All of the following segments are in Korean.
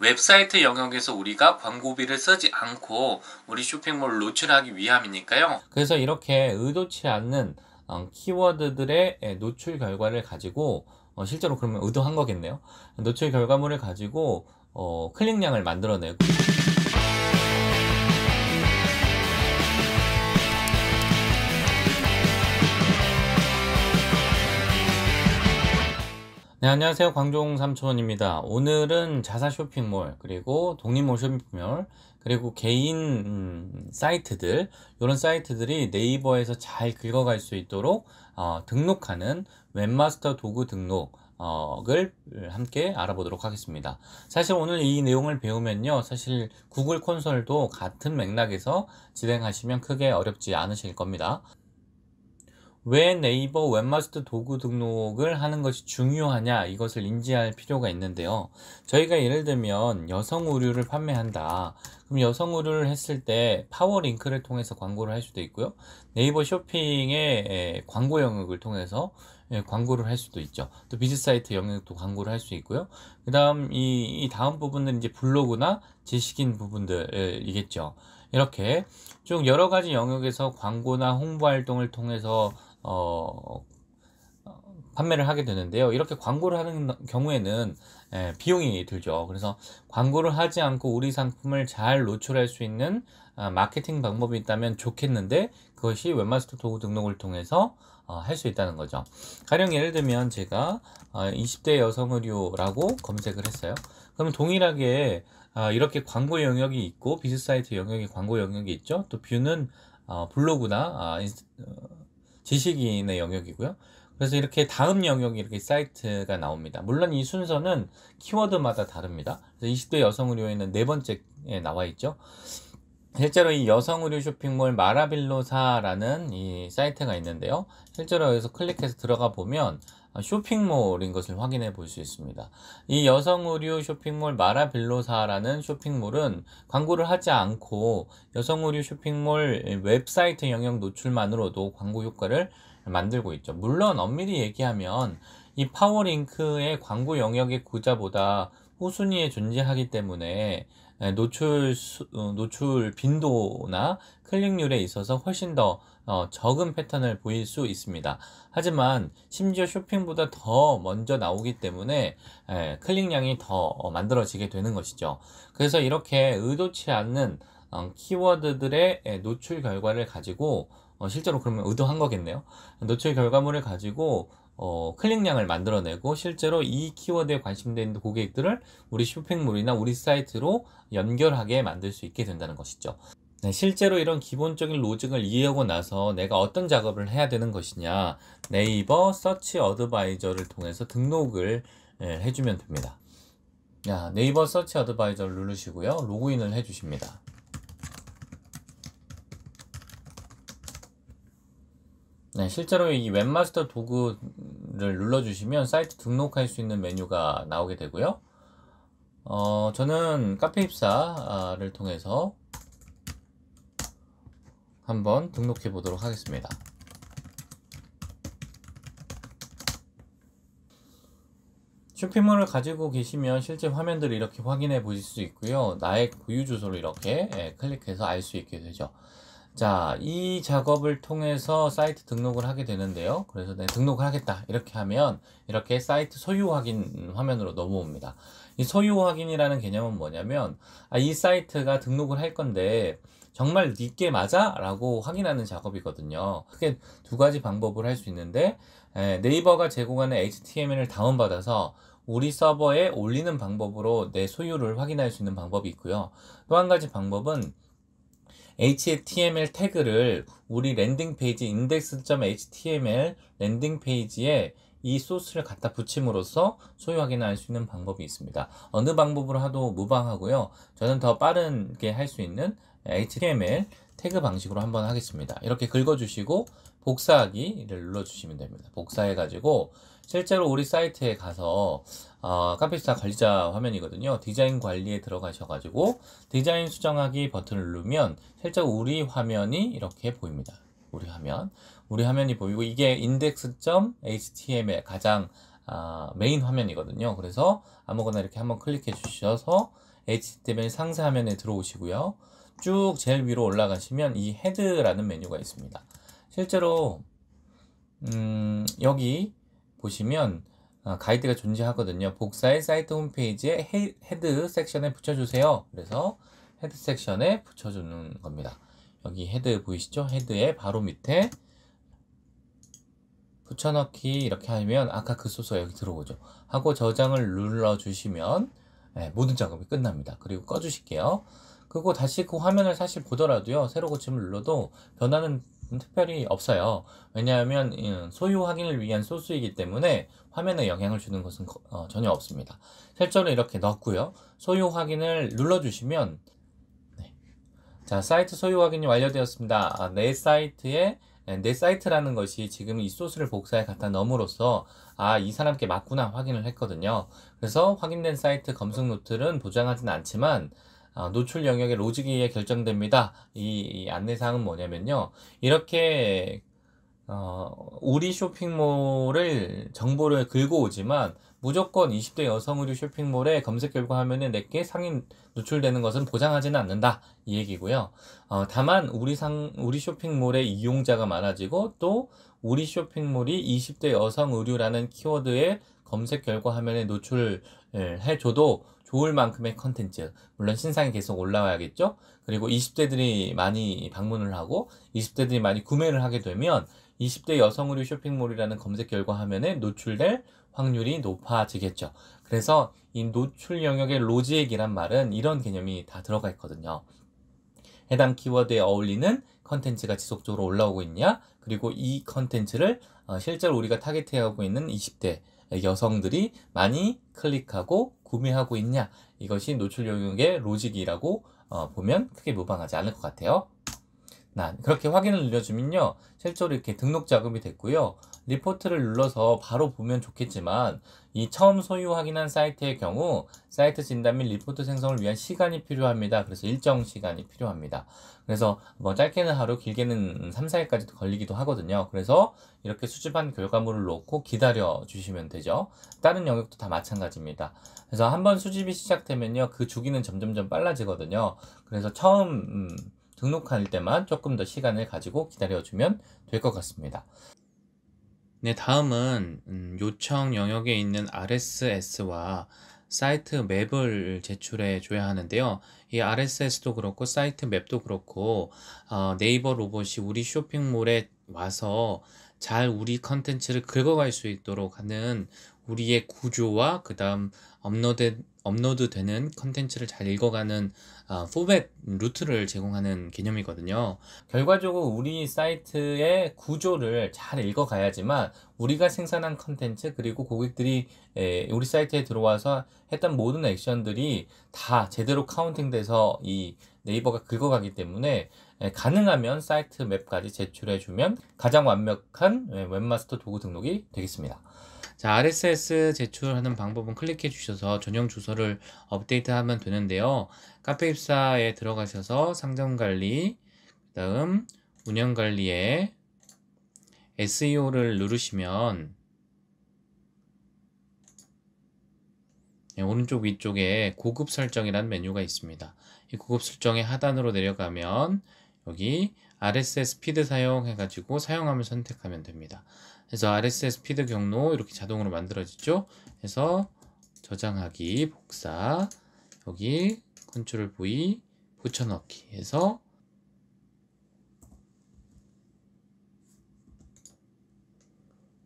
웹사이트 영역에서 우리가 광고비를 쓰지 않고 우리 쇼핑몰을 노출하기 위함이니까요. 그래서 이렇게 의도치 않는 키워드들의 노출 결과를 가지고 실제로 그러면 의도한 거겠네요. 노출 결과물을 가지고 클릭량을 만들어내고 네, 안녕하세요. 광종 삼촌입니다. 오늘은 자사 쇼핑몰, 그리고 독립몰 쇼핑몰, 그리고 개인 사이트들, 이런 사이트들이 네이버에서 잘 긁어갈 수 있도록 등록하는 웹마스터 도구 등록을 함께 알아보도록 하겠습니다. 사실 오늘 이 내용을 배우면요, 사실 구글 콘솔도 같은 맥락에서 진행하시면 크게 어렵지 않으실 겁니다. 왜 네이버 웹마스터 도구 등록을 하는 것이 중요하냐, 이것을 인지할 필요가 있는데요. 저희가 예를 들면 여성 의류를 판매한다. 그럼 여성 의류를 했을 때 파워링크를 통해서 광고를 할 수도 있고요. 네이버 쇼핑의 광고 영역을 통해서 광고를 할 수도 있죠. 또 비즈사이트 영역도 광고를 할 수 있고요. 그 다음 이 다음 부분은 이제 블로그나 지식인 부분들이겠죠. 이렇게 쭉 여러 가지 영역에서 광고나 홍보 활동을 통해서 판매를 하게 되는데요. 이렇게 광고를 하는 경우에는 비용이 들죠. 그래서 광고를 하지 않고 우리 상품을 잘 노출할 수 있는 마케팅 방법이 있다면 좋겠는데, 그것이 웹마스터 도구 등록을 통해서 할 수 있다는 거죠. 가령 예를 들면 제가 20대 여성 의류라고 검색을 했어요. 그럼 동일하게 이렇게 광고 영역이 있고 비즈사이트 영역이 광고 영역이 있죠. 또 뷰는 블로그나 지식인의 영역이고요. 그래서 이렇게 다음 영역이 이렇게 사이트가 나옵니다. 물론 이 순서는 키워드마다 다릅니다. 그래서 20대 여성 의류에는 네 번째에 나와 있죠. 실제로 이 여성 의류 쇼핑몰 마라빌로사라는 이 사이트가 있는데요. 실제로 여기서 클릭해서 들어가 보면 쇼핑몰인 것을 확인해 볼 수 있습니다. 이 여성 의류 쇼핑몰 마라빌로사라는 쇼핑몰은 광고를 하지 않고 여성 의류 쇼핑몰 웹사이트 영역 노출만으로도 광고 효과를 만들고 있죠. 물론 엄밀히 얘기하면 이 파워링크의 광고 영역의 구자보다 후순위에 존재하기 때문에 노출 빈도나 클릭률에 있어서 훨씬 더 적은 패턴을 보일 수 있습니다. 하지만 심지어 쇼핑보다 더 먼저 나오기 때문에 클릭량이 더 만들어지게 되는 것이죠. 그래서 이렇게 의도치 않는 키워드들의 노출 결과를 가지고 실제로 그러면 의도한 거겠네요. 노출 결과물을 가지고 클릭량을 만들어내고 실제로 이 키워드에 관심되어 있는 고객들을 우리 쇼핑몰이나 우리 사이트로 연결하게 만들 수 있게 된다는 것이죠. 네, 실제로 이런 기본적인 로직을 이해하고 나서 내가 어떤 작업을 해야 되는 것이냐, 네이버 서치 어드바이저를 통해서 등록을 해주면 됩니다. 네이버 서치 어드바이저를 누르시고요, 로그인을 해주십니다. 네, 실제로 이 웹마스터 도구를 눌러주시면 사이트 등록할 수 있는 메뉴가 나오게 되고요. 저는 카페입사를 통해서 한번 등록해 보도록 하겠습니다. 쇼핑몰을 가지고 계시면 실제 화면들을 이렇게 확인해 보실 수 있고요. 나의 고유 주소를 이렇게 클릭해서 알 수 있게 되죠. 자, 이 작업을 통해서 사이트 등록을 하게 되는데요. 그래서 등록을 하겠다 이렇게 하면 이렇게 사이트 소유 확인 화면으로 넘어옵니다. 이 소유 확인이라는 개념은 뭐냐면 이 사이트가 등록을 할 건데 정말 니께 맞아? 라고 확인하는 작업이거든요. 크게 두 가지 방법을 할 수 있는데, 네이버가 제공하는 HTML을 다운받아서 우리 서버에 올리는 방법으로 내 소유를 확인할 수 있는 방법이 있고요. 또 한 가지 방법은 HTML 태그를 우리 랜딩 페이지 index.html 랜딩 페이지에 이 소스를 갖다 붙임으로써 소유 확인할 수 있는 방법이 있습니다. 어느 방법으로 하도 무방하고요. 저는 더 빠르게 할 수 있는 HTML 태그 방식으로 한번 하겠습니다. 이렇게 긁어주시고 복사하기를 눌러주시면 됩니다. 복사해가지고 실제로 우리 사이트에 가서 카페스타 관리자 화면이거든요. 디자인 관리에 들어가셔가지고 디자인 수정하기 버튼을 누르면 실제로 우리 화면이 이렇게 보입니다. 우리 화면이 보이고 이게 index.html 가장 메인 화면이거든요. 그래서 아무거나 이렇게 한번 클릭해 주셔서 HTML 상세 화면에 들어오시고요. 쭉 제일 위로 올라가시면 이 헤드라는 메뉴가 있습니다. 실제로 여기 보시면 가이드가 존재하거든요. 복사의 사이트 홈페이지에 헤드 섹션에 붙여주세요. 그래서 헤드 섹션에 붙여주는 겁니다. 여기 헤드 보이시죠? 헤드의 바로 밑에 붙여넣기 이렇게 하면 아까 그 소스가 여기 들어오죠. 하고 저장을 눌러주시면 모든 작업이 끝납니다. 그리고 꺼주실게요. 그리고 다시 그 화면을 사실 보더라도요. 새로 고침을 눌러도 변화는 특별히 없어요. 왜냐하면 소유 확인을 위한 소스이기 때문에 화면에 영향을 주는 것은 전혀 없습니다. 실제로 이렇게 넣고요. 소유 확인을 눌러주시면 자, 사이트 소유 확인이 완료되었습니다. 내 사이트라는 것이 지금 이 소스를 복사해 갖다 넣음으로써 이 사람께 맞구나 확인을 했거든요. 그래서 확인된 사이트 검색 노트는 보장하진 않지만 노출 영역의 로직이 결정됩니다. 이 안내사항은 뭐냐면요. 이렇게 우리 쇼핑몰을 정보를 긁어 오지만 무조건 20대 여성 의류 쇼핑몰의 검색 결과 화면에 내게 상위 노출되는 것은 보장하지는 않는다 이 얘기고요. 다만 우리 쇼핑몰의 이용자가 많아지고 또 우리 쇼핑몰이 20대 여성 의류라는 키워드의 검색 결과 화면에 노출을 해줘도 좋을 만큼의 컨텐츠, 물론 신상이 계속 올라와야겠죠. 그리고 20대들이 많이 방문을 하고 20대들이 많이 구매를 하게 되면 20대 여성 의류 쇼핑몰이라는 검색 결과 화면에 노출될 확률이 높아지겠죠. 그래서 이 노출 영역의 로직이란 말은 이런 개념이 다 들어가 있거든요. 해당 키워드에 어울리는 컨텐츠가 지속적으로 올라오고 있냐, 그리고 이 컨텐츠를 실제로 우리가 타겟팅하고 있는 20대 여성들이 많이 클릭하고 구매하고 있냐, 이것이 노출 영역의 로직이라고 보면 크게 무방하지 않을 것 같아요. 그렇게 확인을 눌러주면요, 실제로 이렇게 등록 작업이 됐고요. 리포트를 눌러서 바로 보면 좋겠지만 이 처음 소유 확인한 사이트의 경우 사이트 진단 및 리포트 생성을 위한 시간이 필요합니다. 그래서 일정 시간이 필요합니다. 그래서 뭐 짧게는 하루, 길게는 3, 4일까지도 걸리기도 하거든요. 그래서 이렇게 수집한 결과물을 놓고 기다려 주시면 되죠. 다른 영역도 다 마찬가지입니다. 그래서 한번 수집이 시작되면요, 그 주기는 점점점 빨라지거든요. 그래서 처음 등록할 때만 조금 더 시간을 가지고 기다려주면 될 것 같습니다. 네, 다음은 요청 영역에 있는 RSS와 사이트 맵을 제출해 줘야 하는데요. 이 RSS도 그렇고 사이트 맵도 그렇고 네이버 로봇이 우리 쇼핑몰에 와서 잘 우리 컨텐츠를 긁어갈 수 있도록 하는 우리의 구조와 그 다음 업로드 되는 컨텐츠를 잘 읽어가는 포맷 루트를 제공하는 개념이거든요. 결과적으로 우리 사이트의 구조를 잘 읽어가야지만 우리가 생산한 컨텐츠, 그리고 고객들이 우리 사이트에 들어와서 했던 모든 액션들이 다 제대로 카운팅 돼서 이 네이버가 긁어가기 때문에 가능하면 사이트 맵까지 제출해주면 가장 완벽한 웹마스터 도구 등록이 되겠습니다. 자, RSS 제출하는 방법은 클릭해 주셔서 전용 주소를 업데이트하면 되는데요. 카페 입사에 들어가셔서 상점 관리, 그 다음 운영 관리에 SEO를 누르시면 오른쪽 위쪽에 고급 설정이라는 메뉴가 있습니다. 이 고급 설정의 하단으로 내려가면 여기 RSS 피드 사용해가지고 사용함을 선택하면 됩니다. 그래서 RSS 피드 경로 이렇게 자동으로 만들어지죠. 그래서 저장하기, 복사, 여기 컨트롤 V 붙여넣기 해서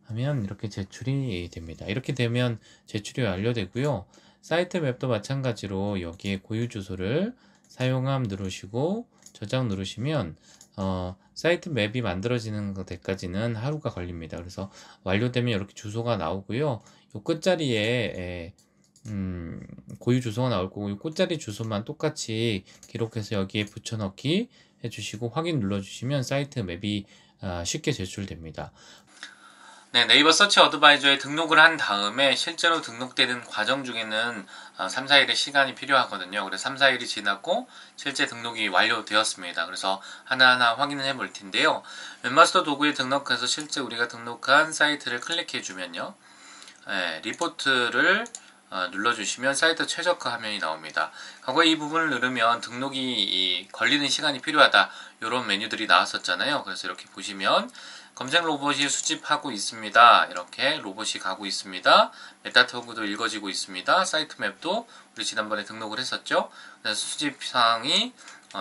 하면 이렇게 제출이 됩니다. 이렇게 되면 제출이 완료되고요. 사이트 맵도 마찬가지로 여기에 고유 주소를 사용함 누르시고 저장 누르시면 사이트 맵이 만들어지는 데까지는 하루가 걸립니다. 그래서 완료되면 이렇게 주소가 나오고요. 이 끝자리에 고유 주소가 나올 거고, 이 끝자리 주소만 똑같이 기록해서 여기에 붙여넣기 해주시고 확인 눌러주시면 사이트 맵이 쉽게 제출됩니다. 네, 네이버 서치 어드바이저에 등록을 한 다음에 실제로 등록되는 과정 중에는 3, 4일의 시간이 필요하거든요. 그래서 3, 4일이 지났고 실제 등록이 완료되었습니다. 그래서 하나하나 확인을 해볼 텐데요. 웹마스터 도구에 등록해서 실제 우리가 등록한 사이트를 클릭해 주면요, 리포트를 눌러주시면 사이트 최적화 화면이 나옵니다. 과거에 이 부분을 누르면 등록이 걸리는 시간이 필요하다, 이런 메뉴들이 나왔었잖아요. 그래서 이렇게 보시면 검색 로봇이 수집하고 있습니다. 이렇게 로봇이 가고 있습니다. 메타태그도 읽어지고 있습니다. 사이트 맵도 우리 지난번에 등록을 했었죠. 그래서 수집 사항이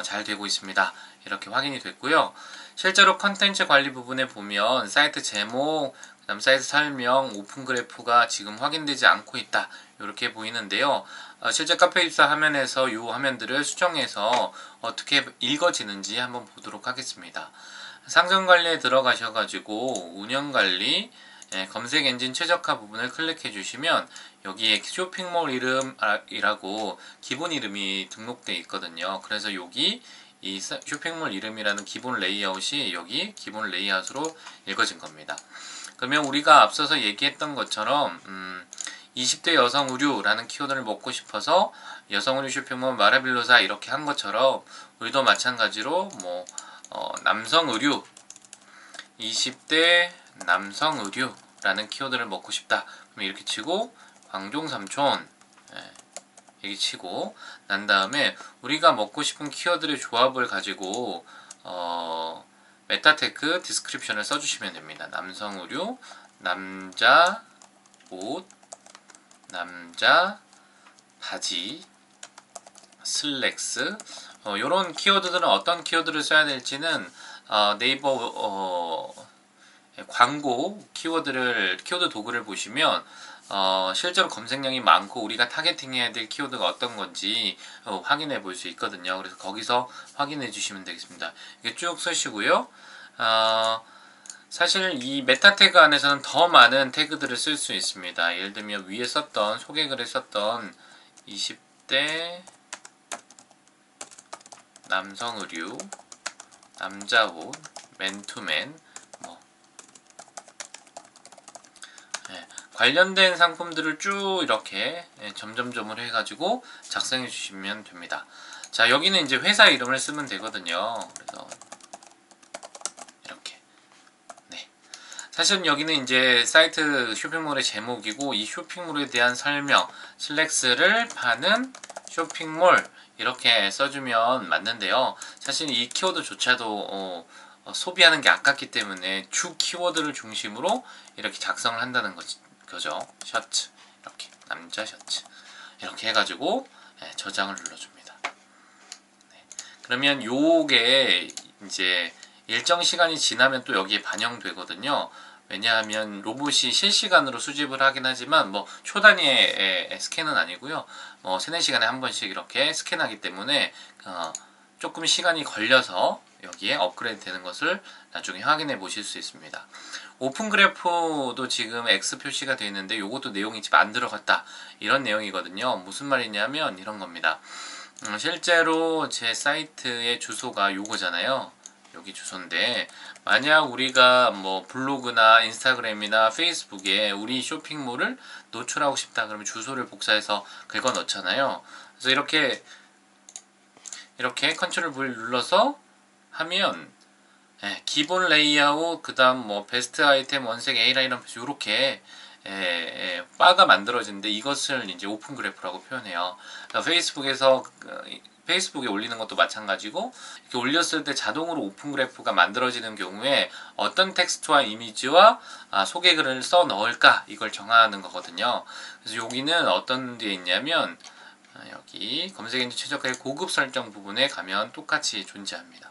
잘 되고 있습니다. 이렇게 확인이 됐고요. 실제로 컨텐츠 관리 부분에 보면 사이트 제목, 그다음 사이트 설명, 오픈 그래프가 지금 확인되지 않고 있다, 이렇게 보이는데요. 실제 카페 입사 화면에서 이 화면들을 수정해서 어떻게 읽어지는지 한번 보도록 하겠습니다. 상점관리에 들어가셔가지고 운영관리, 검색 엔진 최적화 부분을 클릭해 주시면 여기에 쇼핑몰 이름이라고 기본 이름이 등록되어 있거든요. 그래서 여기 이 쇼핑몰 이름이라는 기본 레이아웃이 여기 기본 레이아웃으로 읽어진 겁니다. 그러면 우리가 앞서서 얘기했던 것처럼 20대 여성 의류라는 키워드를 먹고 싶어서 여성 의류 쇼핑몰 마라빌로사 이렇게 한 것처럼 우리도 마찬가지로 남성 의류, 20대 남성 의류라는 키워드를 먹고 싶다, 그럼 이렇게 치고 광종 삼촌 이렇게 치고 난 다음에 우리가 먹고 싶은 키워드의 조합을 가지고 메타테크 디스크립션을 써주시면 됩니다. 남성 의류, 남자 옷, 남자 바지, 슬랙스, 이런 키워드들은 어떤 키워드를 써야 될지는 네이버 광고 키워드 도구를 보시면 실제로 검색량이 많고 우리가 타겟팅해야 될 키워드가 어떤 건지 확인해 볼 수 있거든요. 그래서 거기서 확인해 주시면 되겠습니다. 이게 쭉 쓰시고요. 사실 이 메타 태그 안에서는 더 많은 태그들을 쓸 수 있습니다. 예를 들면 위에 썼던 소개글에 썼던 20대 남성 의류, 남자 옷, 맨투맨 관련된 상품들을 쭉 이렇게 점점점을 해가지고 작성해 주시면 됩니다. 자, 여기는 이제 회사 이름을 쓰면 되거든요. 그래서 이렇게 사실은 여기는 이제 사이트 쇼핑몰의 제목이고 이 쇼핑몰에 대한 설명, 슬랙스를 파는 쇼핑몰 이렇게 써주면 맞는데요. 사실 이 키워드조차도 소비하는 게 아깝기 때문에 주 키워드를 중심으로 이렇게 작성을 한다는 거죠. 셔츠, 이렇게 남자 셔츠 이렇게 해가지고 저장을 눌러줍니다. 그러면 요게 이제 일정 시간이 지나면 또 여기에 반영되거든요. 왜냐하면 로봇이 실시간으로 수집을 하긴 하지만 초 단위의 스캔은 아니고요. 3-4시간에 한 번씩 이렇게 스캔하기 때문에 조금 시간이 걸려서 여기에 업그레이드 되는 것을 나중에 확인해 보실 수 있습니다. 오픈 그래프도 지금 X 표시가 되어 있는데 이것도 내용이 지금 안 들어갔다, 이런 내용이거든요. 무슨 말이냐면 이런 겁니다. 실제로 제 사이트의 주소가 요거잖아요. 여기 주소인데 만약 우리가 블로그나 인스타그램이나 페이스북에 우리 쇼핑몰을 노출하고 싶다 그러면 주소를 복사해서 긁어 넣잖아요. 그래서 이렇게 컨트롤 V 눌러서 하면 기본 레이아웃, 그 다음 베스트 아이템, 원색 A라인 표시 이렇게 바가 만들어지는데 이것을 이제 오픈 그래프라고 표현해요. 그러니까 페이스북에 올리는 것도 마찬가지고 이렇게 올렸을 때 자동으로 오픈 그래프가 만들어지는 경우에 어떤 텍스트와 이미지와 소개글을 써 넣을까, 이걸 정하는 거거든요. 그래서 여기는 어떤 데 있냐면 여기 검색 엔진 최적화의 고급 설정 부분에 가면 똑같이 존재합니다.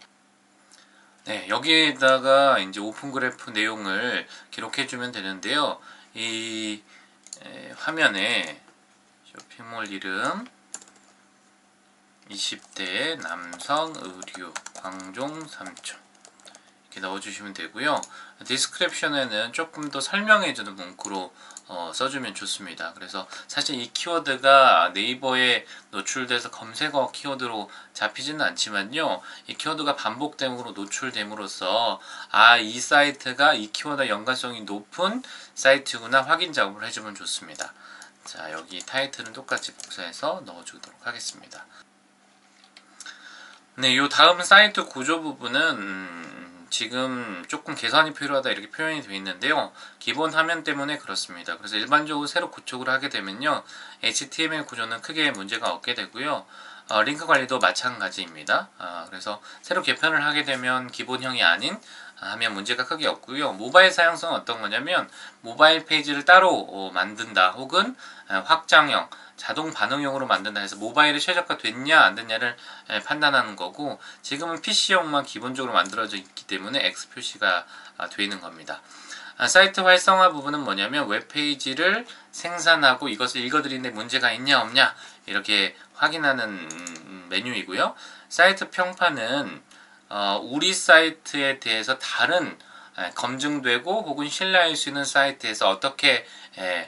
여기에다가 이제 오픈 그래프 내용을 기록해 주면 되는데요. 이 화면에 쇼핑몰 이름 20대 남성 의류 광종 삼촌 이렇게 넣어주시면 되고요. 디스크립션에는 조금 더 설명해주는 문구로 써주면 좋습니다. 그래서 사실 이 키워드가 네이버에 노출돼서 검색어 키워드로 잡히지는 않지만요, 이 키워드가 반복됨으로 노출됨으로써 이 사이트가 이 키워드와 연관성이 높은 사이트구나 확인 작업을 해주면 좋습니다. 자, 여기 타이틀은 똑같이 복사해서 넣어주도록 하겠습니다. 요 다음 사이트 구조 부분은 지금 조금 개선이 필요하다 이렇게 표현이 되어 있는데요. 기본 화면 때문에 그렇습니다. 그래서 일반적으로 새로 구축을 하게 되면요, HTML 구조는 크게 문제가 없게 되고요. 링크 관리도 마찬가지입니다. 그래서 새로 개편을 하게 되면 기본형이 아닌 하면 문제가 크게 없고요. 모바일 사용성은 어떤 거냐면 모바일 페이지를 따로 만든다 혹은 확장형, 자동 반응형으로 만든다 해서 모바일에 최적화됐냐 안 됐냐를 판단하는 거고, 지금은 PC용만 기본적으로 만들어져 있기 때문에 X 표시가 되어 있는 겁니다. 사이트 활성화 부분은 뭐냐면 웹페이지를 생산하고 이것을 읽어드리는데 문제가 있냐 없냐 이렇게 확인하는 메뉴이고요. 사이트 평판은 우리 사이트에 대해서 다른 검증되고 혹은 신뢰할 수 있는 사이트에서 어떻게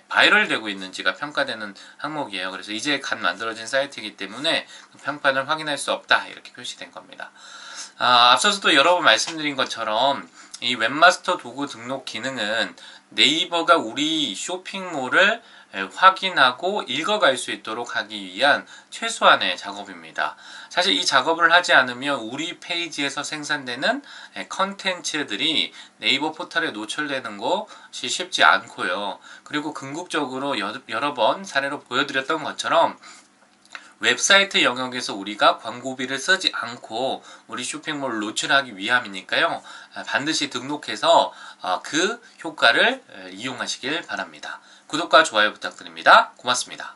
바이럴 되고 있는지가 평가되는 항목이에요. 그래서 이제 갓 만들어진 사이트이기 때문에 그 평판을 확인할 수 없다 이렇게 표시된 겁니다. 앞서서도 여러 번 말씀드린 것처럼 이 웹마스터 도구 등록 기능은 네이버가 우리 쇼핑몰을 확인하고 읽어갈 수 있도록 하기 위한 최소한의 작업입니다. 사실 이 작업을 하지 않으면 우리 페이지에서 생산되는 컨텐츠들이 네이버 포털에 노출되는 것이 쉽지 않고요. 그리고 궁극적으로 여러 번 사례로 보여드렸던 것처럼 웹사이트 영역에서 우리가 광고비를 쓰지 않고 우리 쇼핑몰을 노출하기 위함이니까요. 반드시 등록해서 그 효과를 이용하시길 바랍니다. 구독과 좋아요 부탁드립니다. 고맙습니다.